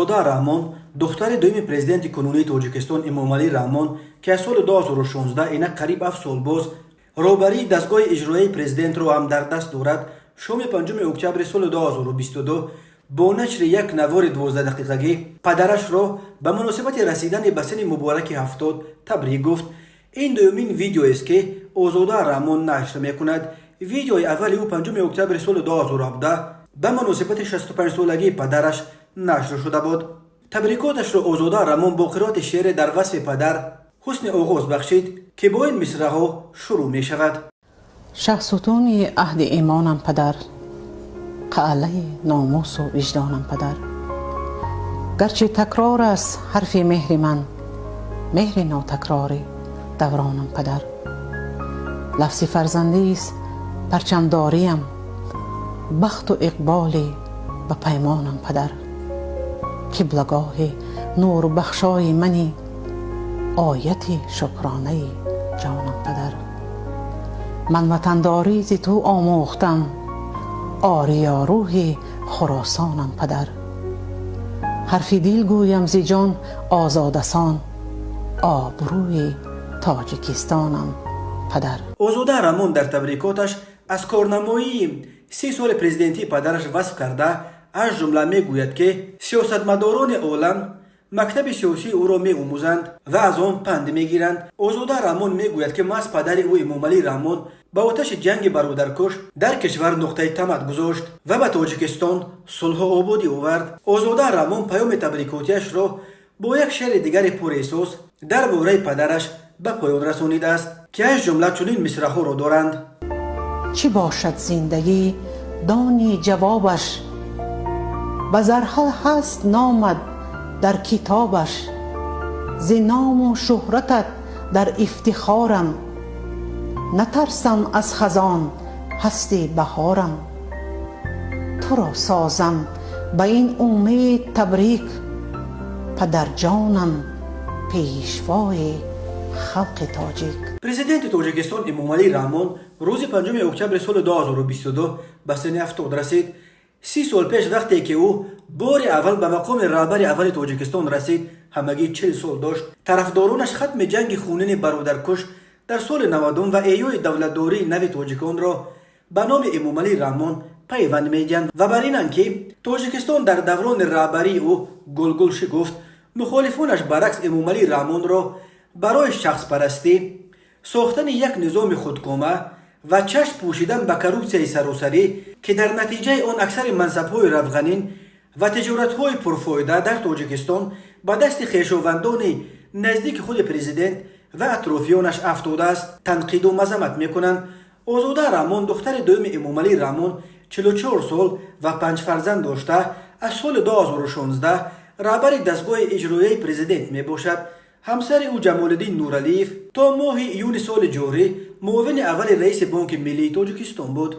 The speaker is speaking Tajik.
озода раҳмон духтари дуюми президенти кунунии тоҷикистон эмомалӣ раҳмон ки аз соли 2016 инак қариб 7 сол боз роҳбарии дастгоҳи иҷроии президентро ҳам дар даст дорад, шоми 5 октябри соли 2022 бо нашри як навори 12-дақиқагӣ падарашро ба муносибати расидани ба синни мубораки 70 табрик гуфт. ин дуюмин видеоест ки озода раҳмон нашр мекунад. видеои аввали ӯ 5 октябри соли 2017 ба муносибати 65-солагии падараш нашр шуда буд. табрикоташро озода раҳмон бо қироати шеъре дар васфи падар ҳусни оғоз бахшид ки бо ин мисраҳо шурӯъ мешавад. шахсутуни аҳди имонам падар, қалъаи номусу виҷдонам падар. гарчи такрор аст ҳарфи меҳри ман, меҳри нотакрори давронам падар. лафзи фарзандист парчамдориям, бахту иқболи ба паймонам падар. қиблагоҳи нурбахшои мани, ояти шукронаи ҷонам падар. ман ватандорӣ зи ту омӯхтам, ориёрӯҳи хуросонам падар. ҳарфи дил гӯям зи ҷон озодасон, обрӯи тоҷикистонам падар. озода раҳмон дар табрикоташ аз корнамоии 30 соли президентии падараш васф карда аз ҷумла мегӯяд ки сиёсатмадорони олам мактаби сиёсии ӯро меомӯзанд ва аз он панд мегиранд. озода раҳмон мегӯяд ки маҳз падари ӯ эмомалӣ раҳмон ба оташи ҷанги бародаркуш дар кишвар нуқтаи тамад гузошт ва ба тоҷикистон сулҳу ободӣ овард. озода раҳмон паёми табрикотиашро бо як шеъри дигари пурэҳсос дар бораи падараш ба поён расонидааст ки аз ҷумла чунин мисраҳоро доранд. чӣ бошад зиндагӣ дони ҷавобаш, ба зарҳал ҳаст номат дар китобаш. зи ному шӯҳратат дар ифтихорам, натарсам аз хазон ҳасти баҳорам. туро созам ба ин умед табрик, падарҷонам пешвои халқи тоҷик. президенти тоҷикистон эмомалӣ раҳмон рӯзи 5 октябри соли 2022 ба синни 70 расид. 30 сол пеш вақте ки ӯ бори аввал ба мақоми раҳбари аввали тоҷикистон расид, ҳамагӣ 40 сол дошт. тарафдоронаш хатми ҷанги хунини бародаркуш дар соли 90 ва эҳёи давлатдории нави тоҷиконро ба номи эмомалӣ раҳмон пайванд медиҳанд ва бар инанд ки тоҷикистон дар даврони раҳбарии ӯ гулгул шикуфт. мухолифонаш баръакс эмомалӣ раҳмонро барои шахспарастӣ, сохтани як низоми худкома ва чашм пӯшидан ба коррупсияи саросарӣ ки дар натиҷаи он аксари мансабҳои равғанин ва тиҷоратҳои пурфоида дар тоҷикистон ба дасти хешовандони наздики худи президент ва атрофиёнаш афтодааст, танқиду мазаммат мекунанд. озода раҳмон духтари дуюми эмомалӣ раҳмон 44 сол ва 5 фарзанд дошта аз соли 2016 раҳбари дастгоҳи иҷроияи президент мебошад. ҳамсари ӯ ҷамолиддин нуралиев то моҳи июни соли ҷорӣ муовини аввали раиси бонки миллии тоҷикистон буд.